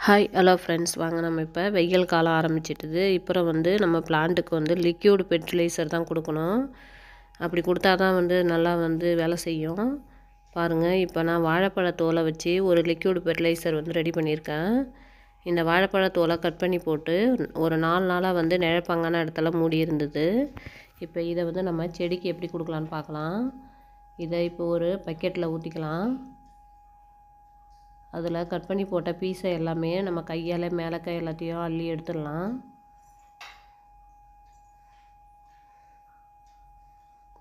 Hi hello friends, வாங்க நம்ம இப்போ வெயில் காலம் ஆரம்பிச்சிட்டுது. இப்போ வந்து நம்ம பிளான்ட்டுக்கு வந்து லிக்யூட் ஃபெர்டிலைசர் தான் கொடுக்கணும். அப்படி கொடுத்தா தான் வந்து நல்லா வந்து வேலை செய்யும். பாருங்கள், இப்போ நான் வாழைப்பழத்தோலை வச்சு ஒரு லிக்யூட் ஃபெர்டிலைசர் வந்து ரெடி பண்ணியிருக்கேன். இந்த வாழைப்பழத்தோலை கட் பண்ணி போட்டு ஒரு 4 நாளாக வந்து நிழப்பாங்கான இடத்துல மூடி இருந்தது. இப்போ இதை வந்து நம்ம செடிக்கு எப்படி கொடுக்கலான்னு பார்க்கலாம். இதை இப்போ ஒரு பக்கெட்டில் ஊற்றிக்கலாம். அதில் கட் பண்ணி போட்ட பீஸை எல்லாமே நம்ம கையால் மேலக்காய் எல்லாத்தையும் அள்ளி எடுத்துடலாம்.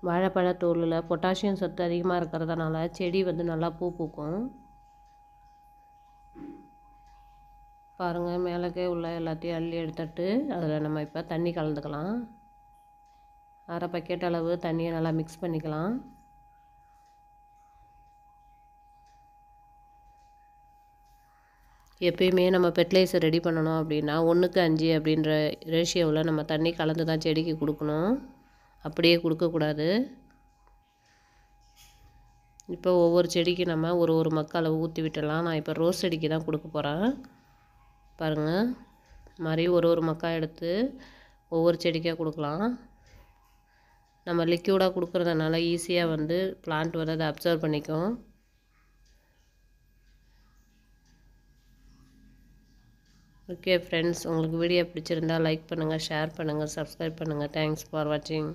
வாழைப்பழத்தோலில் பொட்டாசியம் சத்து அதிகமாக இருக்கிறதுனால செடி வந்து நல்லா பூ பூக்கும். பாருங்கள், மேலக்காய் உள்ள எல்லாத்தையும் அள்ளி எடுத்துட்டு அதில் நம்ம இப்போ தண்ணி கலந்துக்கலாம். அரை பக்கெட் அளவு தண்ணியை நல்லா மிக்ஸ் பண்ணிக்கலாம். எப்பயுமே நம்ம ஃபெர்டிலைசர் ரெடி பண்ணணும் அப்படின்னா 1:5 அப்படின்ற ரேஷியோவில் நம்ம தண்ணி கலந்து தான் செடிக்கு கொடுக்கணும். அப்படியே கொடுக்கக்கூடாது. இப்போ ஒவ்வொரு செடிக்கு நம்ம ஒரு மக்கு அளவு ஊற்றி விட்டுடலாம். நான் இப்போ ரோஸ் செடிக்கு தான் கொடுக்க போகிறேன். பாருங்கள், மாதிரி ஒரு மக்காக எடுத்து ஒவ்வொரு செடிக்காக கொடுக்கலாம். நம்ம லிக்யூடாக கொடுக்குறதுனால ஈஸியாக வந்து பிளான்ட் வந்து அதை அப்சர்வ் பண்ணிக்கும். ஓகே ஃப்ரெண்ட்ஸ், உங்களுக்கு வீடியோ பிடிச்சிருந்தால் லைக் பண்ணுங்கள், ஷேர் பண்ணுங்கள், சப்ஸ்கிரைப் பண்ணுங்கள். தேங்க்ஸ் ஃபார் வாட்சிங்.